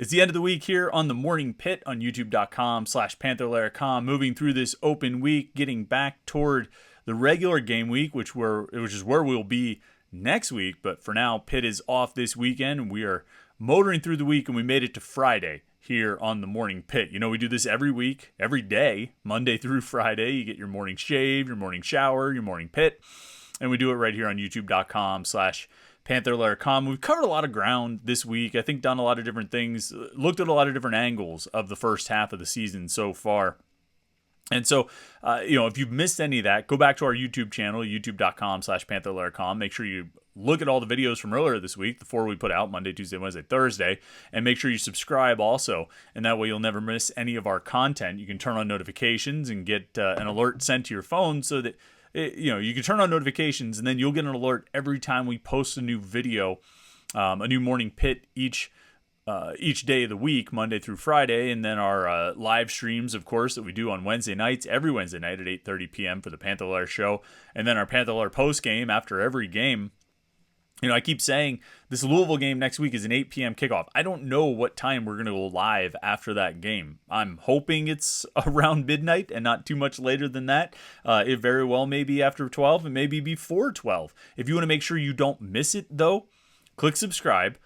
It's the end of the week here on the Morning Pitt on youtube.com/Panther-Lair.com. Moving through this open week, getting back toward the regular game week, which is where we'll be next week. But for now, Pitt is off this weekend, and we are motoring through the week, and we made it to Friday here on the Morning Pitt. You know, we do this every week, every day, Monday through Friday. You get your morning shave, your morning shower, your morning pit, and we do it right here on youtube.com/Panther-Lair.com. We've covered a lot of ground this week. I think done a lot of different things, looked at a lot of different angles of the first half of the season so far. And so, if you've missed any of that, go back to our YouTube channel, youtube.com/Panther-Lair.com. Make sure you look at all the videos from earlier this week, the 4 we put out, Monday, Tuesday, Wednesday, Thursday, and make sure you subscribe also. And that way you'll never miss any of our content. You can turn on notifications and get an alert sent to your phone so that, you can turn on notifications and then you'll get an alert every time we post a new video, a new Morning Pit each day of the week, Monday through Friday, and then our live streams, of course, that we do on Wednesday nights, every Wednesday night at 8:30 p.m. for the Panther-Lair show, and then our Panther-Lair post game after every game. I keep saying this Louisville game next week is an 8 p.m. kickoff. I don't know what time we're going to go live after that game. I'm hoping it's around midnight and not too much later than that. It very well may be after 12 and maybe before 12. If you want to make sure you don't miss it, though, click subscribe.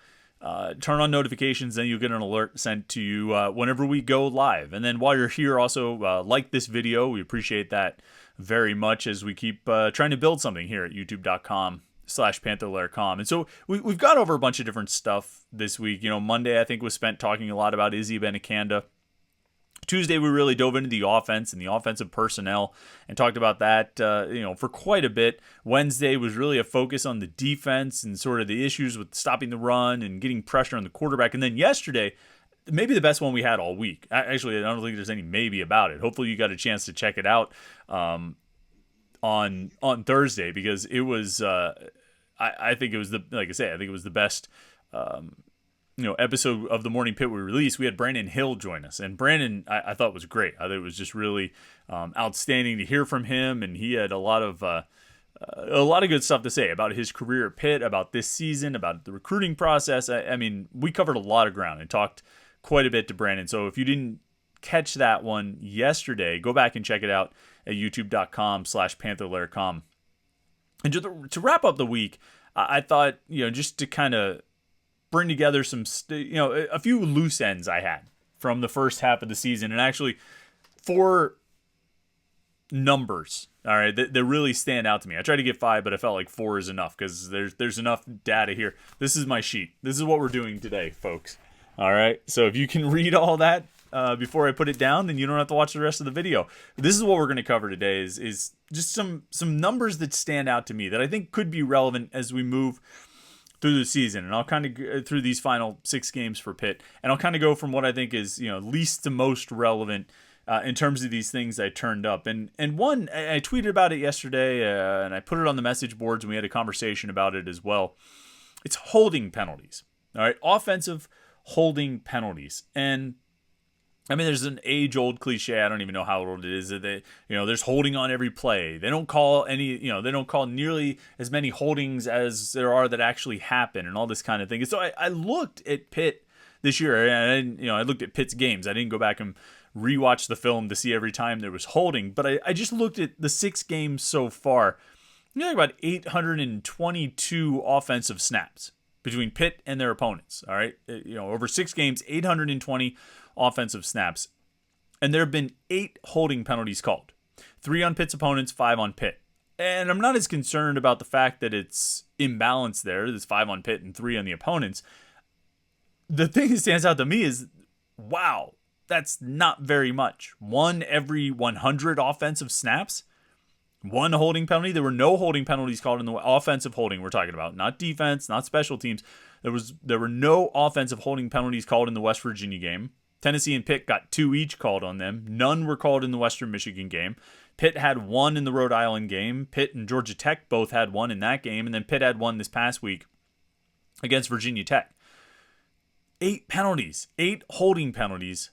Turn on notifications, then you'll get an alert sent to you whenever we go live. And then while you're here, also like this video. We appreciate that very much as we keep trying to build something here at youtube.com/Panther-Lair.com. And so we've gone over a bunch of different stuff this week. Monday, I think, was spent talking a lot about Izzy Benicanda. Tuesday, we really dove into the offense and the offensive personnel and talked about that, for quite a bit. Wednesday was really a focus on the defense and sort of the issues with stopping the run and getting pressure on the quarterback. And then yesterday, maybe the best one we had all week. Actually, I don't think there's any maybe about it. Hopefully you got a chance to check it out on Thursday, because it was, I think it was the best, episode of the Morning Pit we released. We had Brandon Hill join us, and Brandon, I thought was great. I thought it was just really outstanding to hear from him, and he had a lot of good stuff to say about his career at Pitt, about this season, about the recruiting process. I mean, we covered a lot of ground and talked quite a bit to Brandon. So if you didn't catch that one yesterday, go back and check it out at youtube.com/Panther-Lair.com. And to wrap up the week, I thought, just to kind of bring together some, a few loose ends I had from the first half of the season, and actually 4 numbers, all right, that really stand out to me. I tried to get 5, but I felt like 4 is enough because there's enough data here. This is my sheet. This is what we're doing today, folks. All right, so if you can read all that before I put it down, then you don't have to watch the rest of the video. This is what we're going to cover today is just some numbers that stand out to me that I think could be relevant as we move through the season. And I'll kind of go through these final 6 games for Pitt, and I'll kind of go from what I think is least to most relevant in terms of these things I turned up. And one, I tweeted about it yesterday, and I put it on the message boards, and we had a conversation about it as well. It's holding penalties. All right, offensive holding penalties. And I mean, there's an age-old cliche. I don't even know how old it is. That there's holding on every play. They don't call nearly as many holdings as there are that actually happen, and all this kind of thing. And so I looked at Pitt this year, and I looked at Pitt's games. I didn't go back and rewatch the film to see every time there was holding, but I just looked at the 6 games so far. About 822 offensive snaps between Pitt and their opponents. All right, over 6 games, 820 offensive snaps, and there have been 8 holding penalties called, 3 on Pitt's opponents, 5 on Pitt. And I'm not as concerned about the fact that it's imbalanced there. There's 5 on Pitt and 3 on the opponents. The thing that stands out to me is, wow, that's not very much. 1 every 100 offensive snaps, 1 holding penalty. There were no holding penalties called in the offensive holding we're talking about, not defense, not special teams. There were no offensive holding penalties called in the West Virginia game. Tennessee and Pitt got 2 each called on them. None were called in the Western Michigan game. Pitt had 1 in the Rhode Island game. Pitt and Georgia Tech both had 1 in that game. And then Pitt had 1 this past week against Virginia Tech. 8 penalties, 8 holding penalties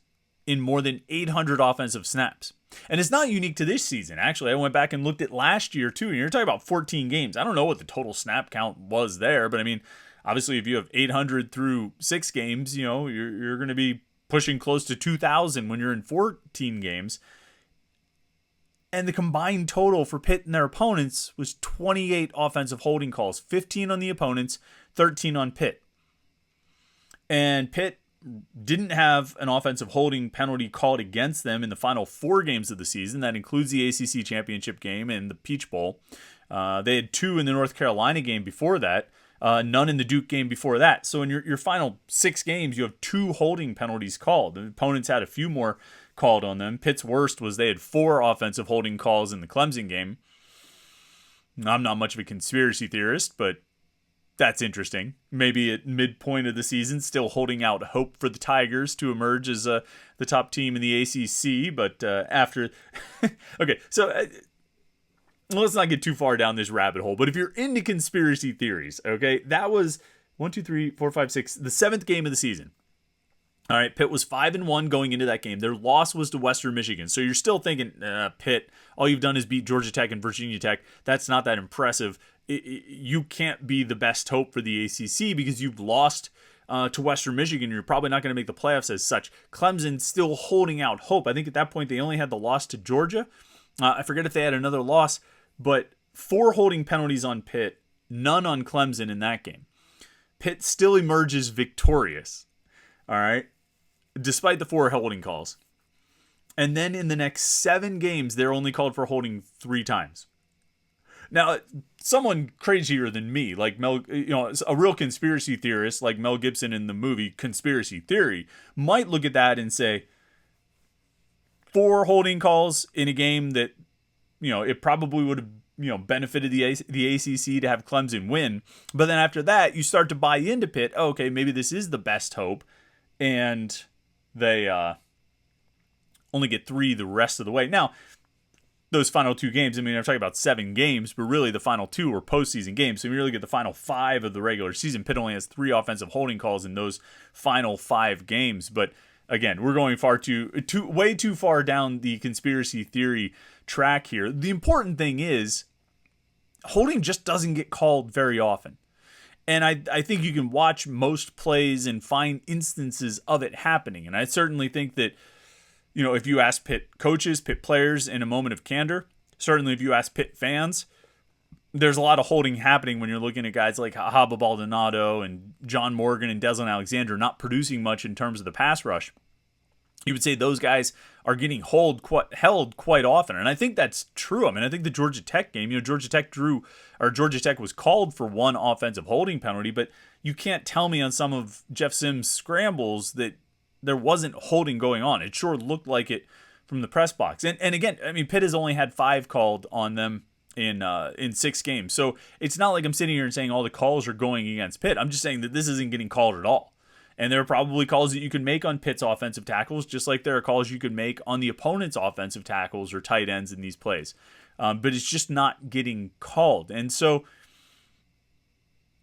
in more than 800 offensive snaps. And it's not unique to this season. Actually, I went back and looked at last year too. And you're talking about 14 games. I don't know what the total snap count was there, but I mean, Obviously, if you have 800 through 6 games, you're going to be pushing close to 2,000 when you're in 14 games. And the combined total for Pitt and their opponents was 28 offensive holding calls, 15 on the opponents, 13 on Pitt. And Pitt didn't have an offensive holding penalty called against them in the final 4 games of the season. That includes the ACC championship game and the Peach Bowl. They had 2 in the North Carolina game before that, none in the Duke game before that. So in your final 6 games, you have 2 holding penalties called. The opponents had a few more called on them. Pitt's worst was they had 4 offensive holding calls in the Clemson game. I'm not much of a conspiracy theorist, but that's interesting. Maybe at midpoint of the season, still holding out hope for the Tigers to emerge as the top team in the ACC. But after, okay, so let's not get too far down this rabbit hole. But if you're into conspiracy theories, okay, that was 1, 2, 3, 4, 5, 6, the 7th game of the season. All right, Pitt was 5-1 going into that game. Their loss was to Western Michigan. So you're still thinking, Pitt, all you've done is beat Georgia Tech and Virginia Tech. That's not that impressive. You can't be the best hope for the ACC because you've lost to Western Michigan. You're probably not going to make the playoffs as such. Clemson still holding out hope. I think at that point they only had the loss to Georgia. I forget if they had another loss, but 4 holding penalties on Pitt, none on Clemson in that game. Pitt still emerges victorious. All right. Despite the 4 holding calls. And then in the next 7 games, they're only called for holding 3 times. Now, someone crazier than me, like Mel, a real conspiracy theorist like Mel Gibson in the movie Conspiracy Theory, might look at that and say, 4 holding calls in a game that, it probably would have, benefited the ACC to have Clemson win. But then after that, you start to buy into Pitt. Oh, okay, maybe this is the best hope. And they only get 3 the rest of the way. Now, those final 2 games, I'm talking about 7 games, but really the final 2 are postseason games. So when you really get the final 5 of the regular season, Pitt only has 3 offensive holding calls in those final 5 games. But again, we're going way too far down the conspiracy theory track here. The important thing is, holding just doesn't get called very often. And I think you can watch most plays and find instances of it happening. And I certainly think that, if you ask Pitt coaches, Pitt players in a moment of candor, certainly if you ask Pitt fans, there's a lot of holding happening when you're looking at guys like Haba Baldonado and John Morgan and Deslin Alexander not producing much in terms of the pass rush. You would say those guys are getting held quite often. And I think that's true. I think the Georgia Tech game, Georgia Tech was called for 1 offensive holding penalty, but you can't tell me on some of Jeff Sims' scrambles that there wasn't holding going on. It sure looked like it from the press box. And again, Pitt has only had 5 called on them in 6 games. So it's not like I'm sitting here and saying all the calls are going against Pitt. I'm just saying that this isn't getting called at all. And there are probably calls that you can make on Pitt's offensive tackles, just like there are calls you could make on the opponent's offensive tackles or tight ends in these plays. But it's just not getting called. And so,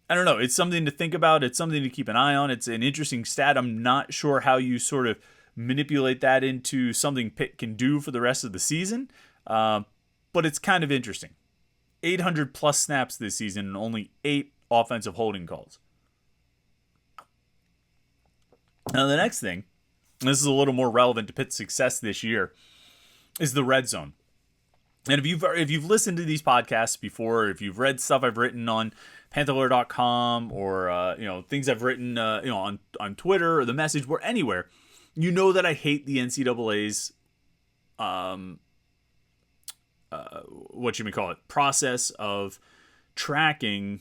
I don't know. It's something to think about. It's something to keep an eye on. It's an interesting stat. I'm not sure how you sort of manipulate that into something Pitt can do for the rest of the season. But it's kind of interesting. 800 plus snaps this season and only 8 offensive holding calls. Now, the next thing, and this is a little more relevant to Pitt's success this year, is the red zone. And if you've listened to these podcasts before, or if you've read stuff I've written on Panther-Lair.com or things I've written on Twitter or the message board, anywhere, you know that I hate the NCAA's process of tracking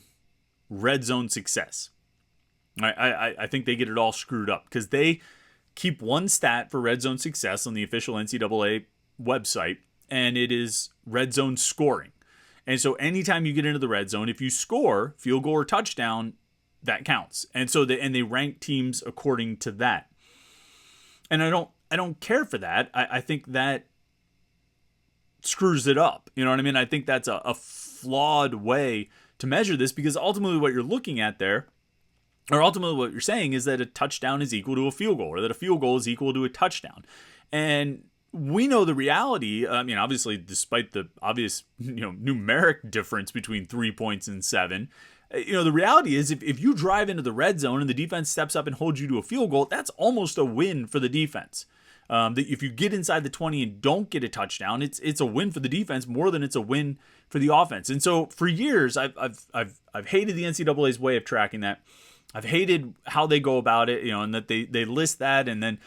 red zone success. I think they get it all screwed up because they keep one stat for red zone success on the official NCAA website, and it is red zone scoring. And so anytime you get into the red zone, if you score field goal or touchdown, that counts. And so they rank teams according to that. And I don't care for that. I think that screws it up. You know what I mean? I think that's a flawed way to measure this because ultimately what you're looking at there, or ultimately what you're saying is that a touchdown is equal to a field goal, or that a field goal is equal to a touchdown. And we know the reality. Obviously, despite the obvious, numeric difference between 3 points and 7, the reality is if you drive into the red zone and the defense steps up and holds you to a field goal, that's almost a win for the defense. If you get inside the 20 and don't get a touchdown, it's a win for the defense more than it's a win for the offense. And so for years, I've hated the NCAA's way of tracking that. I've hated how they go about it, and that they list that, and then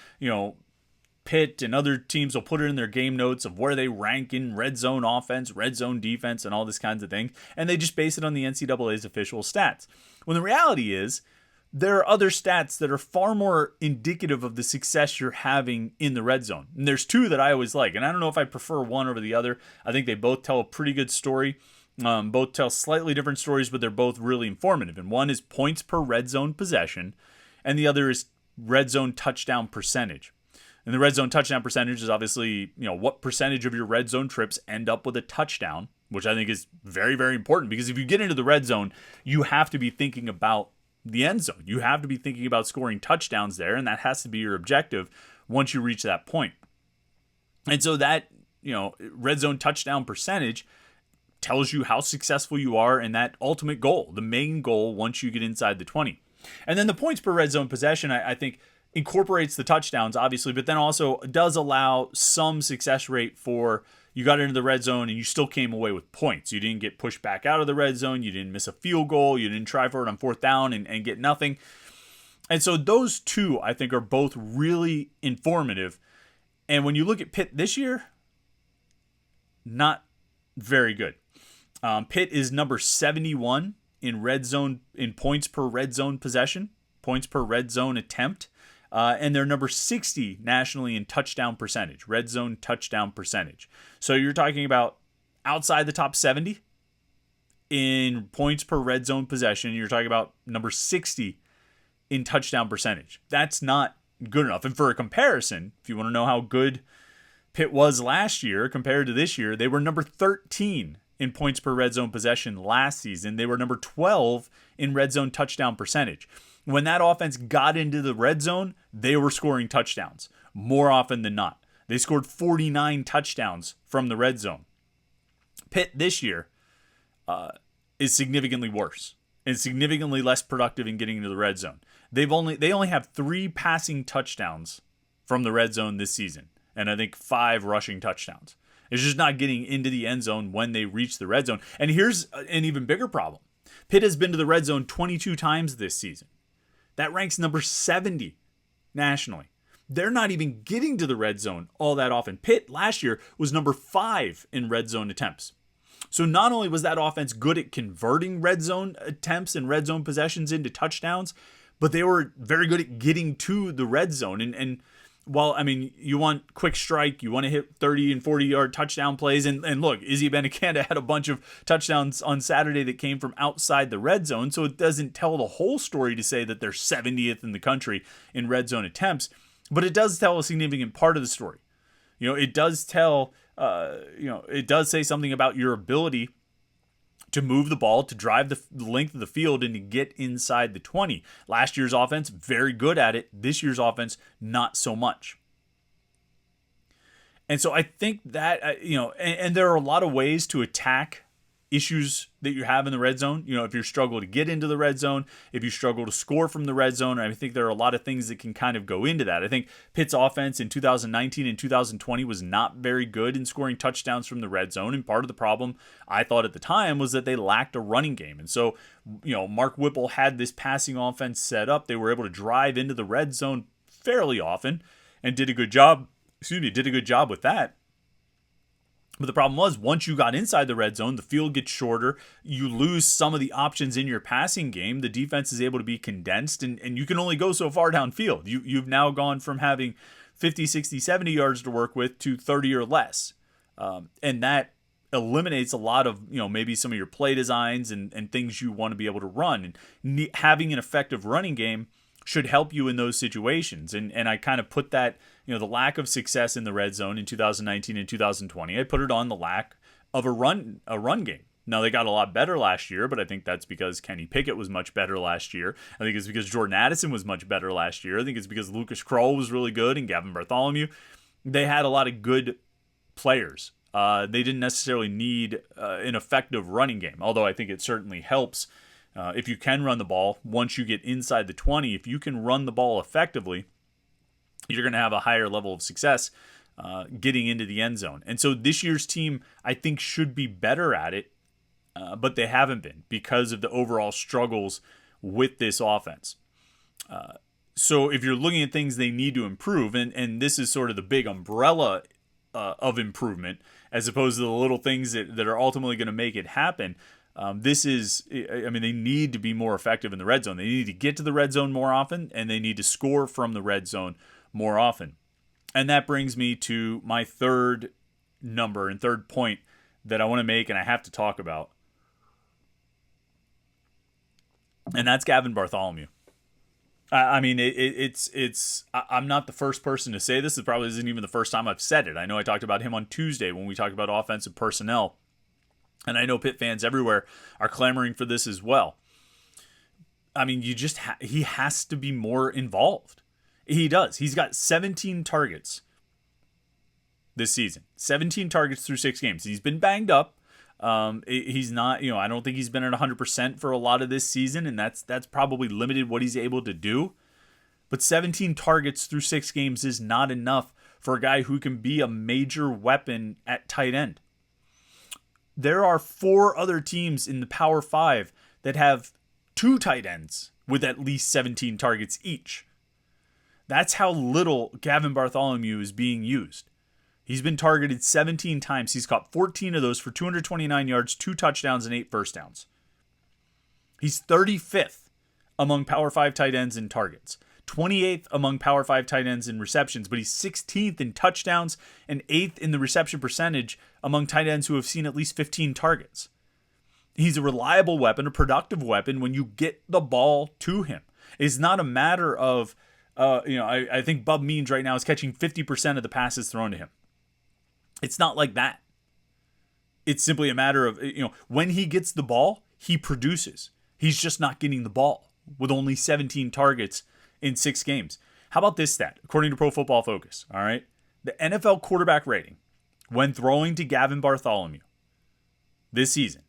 Pitt and other teams will put it in their game notes of where they rank in red zone offense, red zone defense, and all this kinds of thing. And they just base it on the NCAA's official stats. When the reality is, there are other stats that are far more indicative of the success you're having in the red zone. And there's two that I always like. And I don't know if I prefer one over the other. I think they both tell a pretty good story. Both tell slightly different stories, but they're both really informative. And one is points per red zone possession, and the other is red zone touchdown percentage. And the red zone touchdown percentage is obviously, what percentage of your red zone trips end up with a touchdown, which I think is very, very important, because if you get into the red zone, you have to be thinking about the end zone. You have to be thinking about scoring touchdowns there, and that has to be your objective once you reach that point. And so that, red zone touchdown percentage tells you how successful you are in that ultimate goal, the main goal once you get inside the 20. And then the points per red zone possession, I think, incorporates the touchdowns, obviously, but then also does allow some success rate for you got into the red zone and you still came away with points. You didn't get pushed back out of the red zone. You didn't miss a field goal. You didn't try for it on fourth down and get nothing. And so those two, I think, are both really informative. And when you look at Pitt this year, not very good. Pitt is number 71 in red zone, in points per red zone possession, points per red zone attempt. And they're number 60 nationally in touchdown percentage, red zone touchdown percentage. So you're talking about outside the top 70 in points per red zone possession. You're talking about number 60 in touchdown percentage. That's not good enough. And for a comparison, if you want to know how good Pitt was last year compared to this year, they were number 13 in points per red zone possession last season. They were number 12 in red zone touchdown percentage. When that offense got into the red zone, they were scoring touchdowns more often than not. They scored 49 touchdowns from the red zone. Pitt this year is significantly worse and significantly less productive in getting into the red zone. They only have 3 passing touchdowns from the red zone this season, and I think 5 rushing touchdowns. It's just not getting into the end zone when they reach the red zone. And here's an even bigger problem. Pitt has been to the red zone 22 times this season. That ranks number 70 nationally. They're not even getting to the red zone all that often. Pitt last year was number 5 in red zone attempts. So not only was that offense good at converting red zone attempts and red zone possessions into touchdowns, but they were very good at getting to the red zone. And while, you want quick strike, you want to hit 30 and 40-yard touchdown plays. And look, Izzy Abanikanda had a bunch of touchdowns on Saturday that came from outside the red zone. So it doesn't tell the whole story to say that they're 70th in the country in red zone attempts. But it does tell a significant part of the story. It does tell, it does say something about your ability to move the ball, to drive the length of the field, and to get inside the 20. Last year's offense, very good at it. This year's offense, not so much. And so I think that, and there are a lot of ways to attack issues that you have in the red zone. If you struggle to get into the red zone, if you struggle to score from the red zone, I think there are a lot of things that can kind of go into that. I think Pitt's offense in 2019 and 2020 was not very good in scoring touchdowns from the red zone. And part of the problem, I thought at the time, was that they lacked a running game. And so, Mark Whipple had this passing offense set up. They were able to drive into the red zone fairly often and did a good job with that. But the problem was, once you got inside the red zone, the field gets shorter. You lose some of the options in your passing game. The defense is able to be condensed, and you can only go so far downfield. You've now gone from having 50, 60, 70 yards to work with to 30 or less. And that eliminates a lot of, maybe some of your play designs and things you want to be able to run. And having an effective running game should help you in those situations. And I kind of put that, the lack of success in the red zone in 2019 and 2020, I put it on the lack of a run game. Now, they got a lot better last year, but I think that's because Kenny Pickett was much better last year. I think it's because Jordan Addison was much better last year. I think it's because Lucas Kroll was really good and Gavin Bartholomew. They had a lot of good players. They didn't necessarily need an effective running game, although I think it certainly helps If you can run the ball, once you get inside the 20, if you can run the ball effectively, you're going to have a higher level of success getting into the end zone. And so this year's team, I think, should be better at it, but they haven't been because of the overall struggles with this offense. So if you're looking at things they need to improve, and this is sort of the big umbrella of improvement, as opposed to the little things that are ultimately going to make it happen, this is, I mean, they need to be more effective in the red zone. They need to get to the red zone more often, and they need to score from the red zone more often. And that brings me to my third number and third point that I want to make and I have to talk about. And that's Gavin Bartholomew. I mean, I'm not the first person to say this. It probably isn't even the first time I've said it. I know I talked about him on Tuesday when we talked about offensive personnel. And I know Pitt fans everywhere are clamoring for this as well. I mean, he has to be more involved. He does. He's got 17 targets this season. 17 targets through 6 games. He's been banged up. He's not, I don't think he's been at 100% for a lot of this season, and that's probably limited what he's able to do. But 17 targets through 6 games is not enough for a guy who can be a major weapon at tight end. There are 4 other teams in the Power 5 that have 2 tight ends with at least 17 targets each. That's how little Gavin Bartholomew is being used. He's been targeted 17 times. He's caught 14 of those for 229 yards, 2 touchdowns, and 8 first downs. He's 35th among Power 5 tight ends in targets, 28th among Power 5 tight ends in receptions, but he's 16th in touchdowns and 8th in the reception percentage among tight ends who have seen at least 15 targets. He's a reliable weapon, a productive weapon when you get the ball to him. It's not a matter of, I think Bub Means right now is catching 50% of the passes thrown to him. It's not like that. It's simply a matter of, when he gets the ball, he produces. He's just not getting the ball with only 17 targets in 6 games. How about this stat? According to Pro Football Focus, all right, the NFL quarterback rating when throwing to Gavin Bartholomew this season,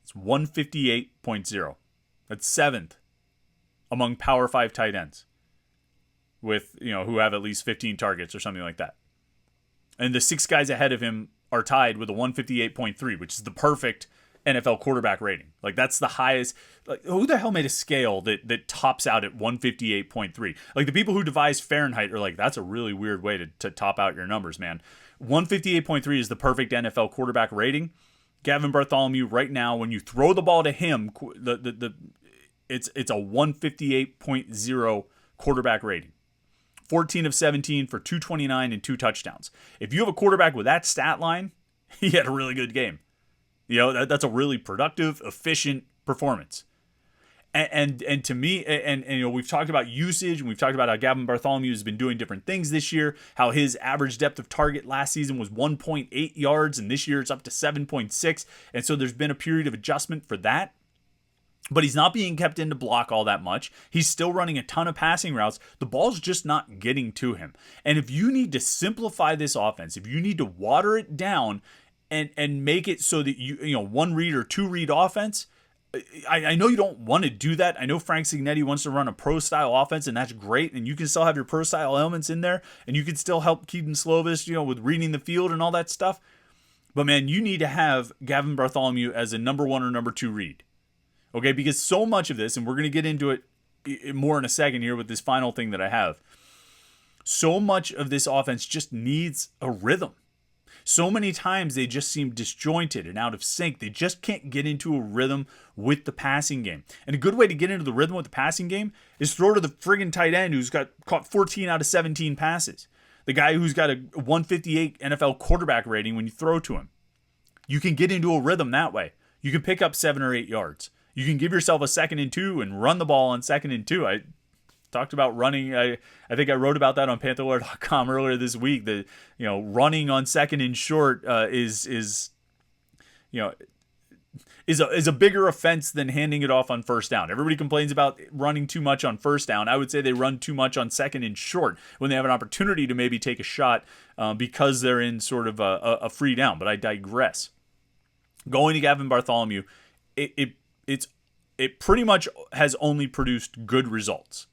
it's 158.0. That's 7th among Power 5 tight ends with, who have at least 15 targets or something like that. And the 6 guys ahead of him are tied with a 158.3, which is the perfect NFL quarterback rating. Like, that's the highest. Like, who the hell made a scale that tops out at 158.3? Like, the people who devised Fahrenheit are like, that's a really weird way to top out your numbers, man. 158.3 is the perfect NFL quarterback rating. Gavin Bartholomew right now, when you throw the ball to him, it's a 158.0 quarterback rating. 14 of 17 for 229 and 2 touchdowns. If you have a quarterback with that stat line, he had a really good game. That's a really productive, efficient performance. And to me, and we've talked about usage, and we've talked about how Gavin Bartholomew has been doing different things this year, how his average depth of target last season was 1.8 yards, and this year it's up to 7.6. And so there's been a period of adjustment for that. But he's not being kept in to block all that much. He's still running a ton of passing routes. The ball's just not getting to him. And if you need to simplify this offense, if you need to water it down and make it so that you 1 read or 2 read offense, I know you don't want to do that. I know Frank Cignetti wants to run a pro style offense, and that's great. And you can still have your pro style elements in there, and you can still help Kedon Slovis, with reading the field and all that stuff. But man, you need to have Gavin Bartholomew as a number 1 or number 2 read. Okay, because so much of this, and we're going to get into it more in a second here with this final thing that I have, so much of this offense just needs a rhythm. So many times they just seem disjointed and out of sync. They just can't get into a rhythm with the passing game. And a good way to get into the rhythm with the passing game is throw to the friggin' tight end who's caught 14 out of 17 passes. The guy who's got a 158 NFL quarterback rating when you throw to him. You can get into a rhythm that way. You can pick up 7 or 8 yards. You can give yourself a 2nd and 2 and run the ball on 2nd and 2. I talked about running. I think I wrote about that on Panther-Lair.com earlier this week. That running on 2nd and short is a bigger offense than handing it off on 1st down. Everybody complains about running too much on 1st down. I would say they run too much on 2nd and short when they have an opportunity to maybe take a shot because they're in sort of a free down. But I digress. Going to Gavin Bartholomew, it's it pretty much has only produced good results.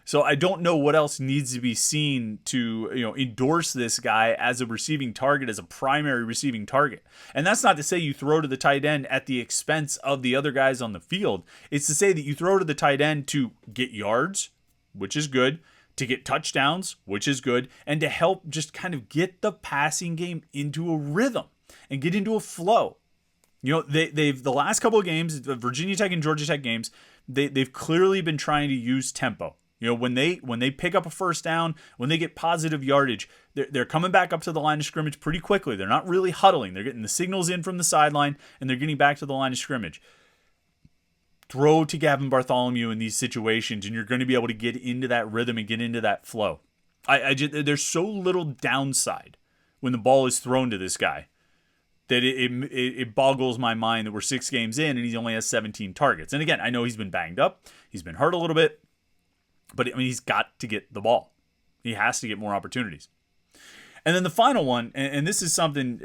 So I don't know what else needs to be seen to, endorse this guy as a receiving target, as a primary receiving target. And that's not to say you throw to the tight end at the expense of the other guys on the field. It's to say that you throw to the tight end to get yards, which is good, to get touchdowns, which is good, and to help just kind of get the passing game into a rhythm and get into a flow. They've the last couple of games, the Virginia Tech and Georgia Tech games, they've clearly been trying to use tempo. When they pick up a first down, when they get positive yardage, they're coming back up to the line of scrimmage pretty quickly. They're not really huddling. They're getting the signals in from the sideline, and they're getting back to the line of scrimmage. Throw to Gavin Bartholomew in these situations, and you're going to be able to get into that rhythm and get into that flow. There's so little downside when the ball is thrown to this guy that it boggles my mind that we're 6 games in and he only has 17 targets. And again, I know he's been banged up. He's been hurt a little bit. But he's got to get the ball. He has to get more opportunities. And then the final one, and this is something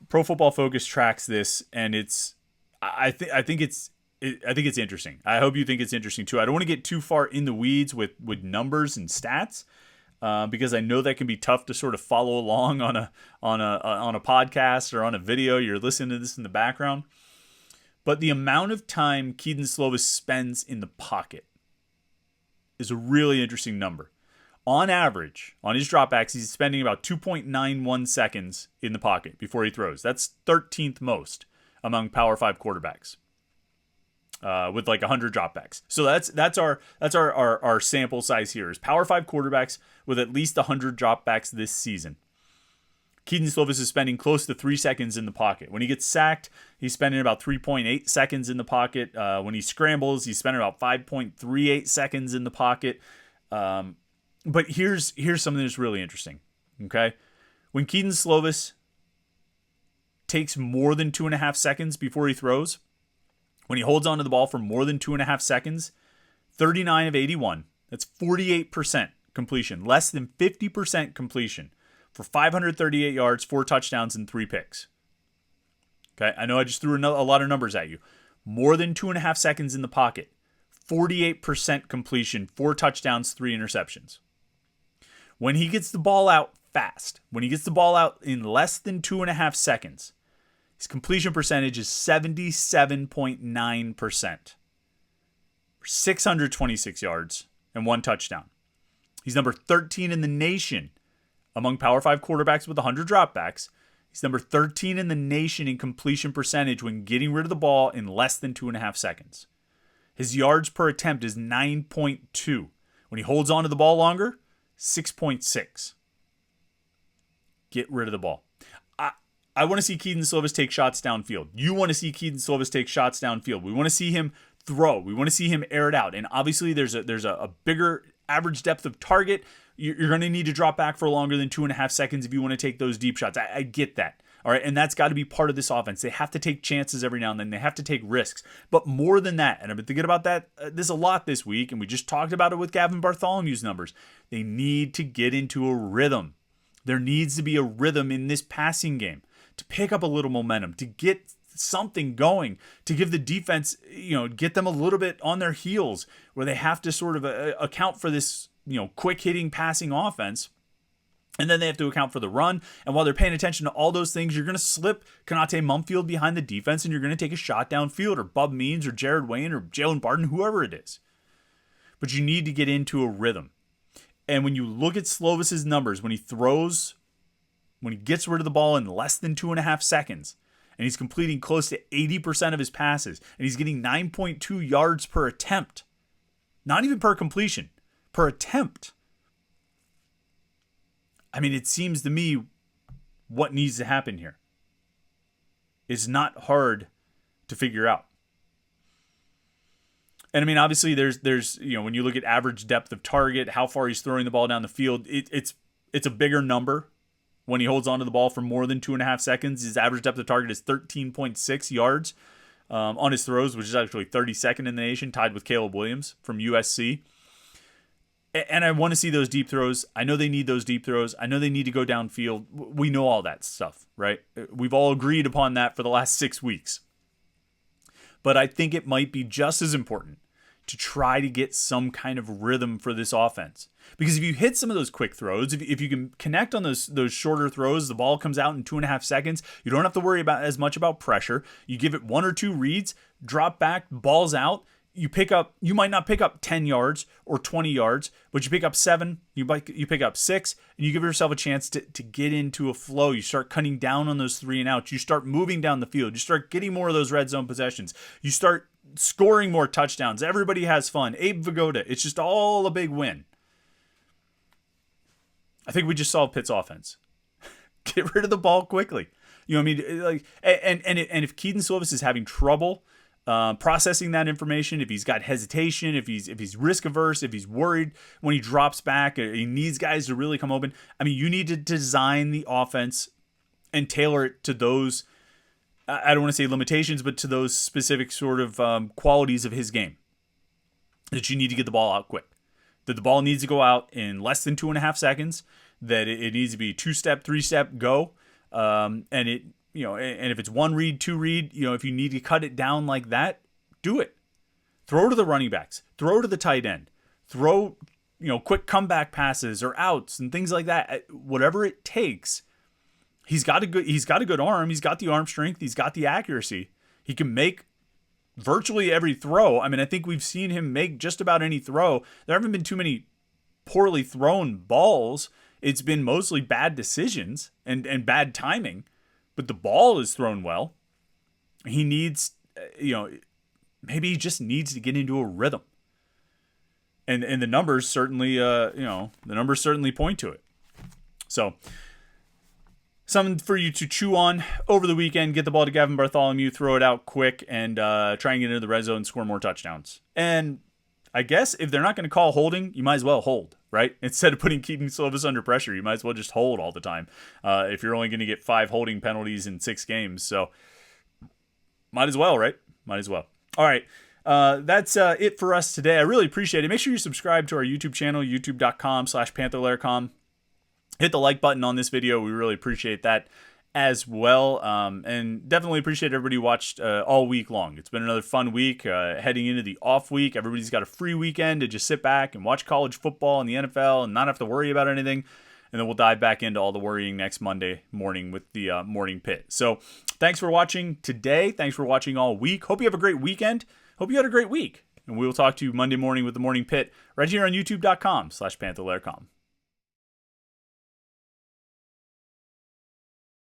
Pro Football Focus tracks this, and I think it's interesting. I hope you think it's interesting too. I don't want to get too far in the weeds with numbers and stats because I know that can be tough to sort of follow along on a podcast or on a video. You're listening to this in the background, but the amount of time Kedon Slovis spends in the pocket is a really interesting number. On average, on his dropbacks, he's spending about 2.91 seconds in the pocket before he throws. That's 13th most among Power 5 quarterbacks, with like 100 dropbacks. So that's our sample size here is Power 5 quarterbacks with at least 100 dropbacks this season. Kedon Slovis is spending close to 3 seconds in the pocket. When he gets sacked, he's spending about 3.8 seconds in the pocket. When he scrambles, he's spending about 5.38 seconds in the pocket. But here's something that's really interesting. Okay, when Kedon Slovis takes more than 2.5 seconds before he throws, when he holds onto the ball for more than 2.5 seconds, 39 of 81. That's 48% completion, less than 50% completion. For 538 yards, 4 touchdowns, and 3 picks. Okay, I know I just threw a lot of numbers at you. More than 2.5 seconds in the pocket, 48% completion, 4 touchdowns, 3 interceptions. When he gets the ball out fast, when he gets the ball out in less than 2.5 seconds, his completion percentage is 77.9%. 626 yards and 1 touchdown. He's number 13 in the nation among Power 5 quarterbacks with 100 dropbacks. He's number 13 in the nation in completion percentage when getting rid of the ball in less than 2.5 seconds. His yards per attempt is 9.2. When he holds on to the ball longer, 6.6. Get rid of the ball. I want to see Kedon Slovis take shots downfield. You want to see Kedon Slovis take shots downfield. We want to see him throw. We want to see him air it out. And obviously there's a bigger average depth of target. You're going to need to drop back for longer than 2.5 seconds if you want to take those deep shots. I get that. All right. And that's got to be part of this offense. They have to take chances every now and then. They have to take risks. But more than that, and I've been thinking about that this a lot this week, and we just talked about it with Gavin Bartholomew's numbers. They need to get into a rhythm. There needs to be a rhythm in this passing game to pick up a little momentum, to get something going, to give the defense, get them a little bit on their heels where they have to sort of account for this, quick hitting passing offense. And then they have to account for the run. And while they're paying attention to all those things, you're going to slip Konate Mumfield behind the defense and you're going to take a shot downfield, or Bub Means or Jared Wayne or Jalen Barton, whoever it is. But you need to get into a rhythm. And when you look at Slovis's numbers, when he throws, when he gets rid of the ball in less than 2.5 seconds, and he's completing close to 80% of his passes, and he's getting 9.2 yards per attempt, not even per completion, per attempt. I mean, it seems to me what needs to happen here is not hard to figure out. And I mean, obviously there's when you look at average depth of target, how far he's throwing the ball down the field, it's a bigger number. When he holds onto the ball for more than 2.5 seconds, his average depth of target is 13.6 yards on his throws, which is actually 32nd in the nation, tied with Caleb Williams from USC. And I want to see those deep throws. I know they need those deep throws. I know they need to go downfield. We know all that stuff, right? We've all agreed upon that for the last 6 weeks. But I think it might be just as important to try to get some kind of rhythm for this offense. Because if you hit some of those quick throws, if you can connect on those shorter throws, the ball comes out in 2.5 seconds. You don't have to worry about as much about pressure. You give it 1 or 2 reads, drop back, ball's out. You might not pick up 10 yards or 20 yards, but you pick up 7, you pick up 6, and you give yourself a chance to get into a flow. You start cutting down on those 3 and outs. You start moving down the field. You start getting more of those red zone possessions. You start scoring more touchdowns. Everybody has fun. Abe Vigoda, it's just all a big win. I think we just solved Pitt's offense. Get rid of the ball quickly. You know what I mean? Like, and if Kedon Slovis is having trouble processing that information, if he's got hesitation, if he's risk averse, if he's worried when he drops back, he needs guys to really come open. I mean, you need to design the offense and tailor it to those, I don't want to say limitations, but to those specific sort of qualities of his game. That you need to get the ball out quick. That the ball needs to go out in less than 2.5 seconds. That it needs to be 2-step, 3-step go. And if it's 1 read, 2 read, if you need to cut it down like that, do it. Throw to the running backs. Throw to the tight end. Throw, quick comeback passes or outs and things like that. Whatever it takes. He's got a good arm. He's got the arm strength. He's got the accuracy. He can make virtually every throw. I mean, I think we've seen him make just about any throw. There haven't been too many poorly thrown balls. It's been mostly bad decisions and bad timing. But the ball is thrown well. He needs, maybe he just needs to get into a rhythm. And the numbers certainly, point to it. So, something for you to chew on over the weekend. Get the ball to Gavin Bartholomew, throw it out quick, and try and get into the red zone and score more touchdowns. And I guess if they're not going to call holding, you might as well hold, right? Instead of putting Kedon Slovis under pressure, you might as well just hold all the time if you're only going to get 5 holding penalties in 6 games. So might as well, right? Might as well. All right. That's it for us today. I really appreciate it. Make sure you subscribe to our YouTube channel, youtube.com/Panther-Lair.com. Hit the like button on this video. We really appreciate that as well. And definitely appreciate everybody who watched all week long. It's been another fun week heading into the off week. Everybody's got a free weekend to just sit back and watch college football and the NFL and not have to worry about anything. And then we'll dive back into all the worrying next Monday morning with the Morning Pitt. So thanks for watching today. Thanks for watching all week. Hope you have a great weekend. Hope you had a great week. And we will talk to you Monday morning with the Morning Pitt right here on youtube.com/Panther-Lair.com.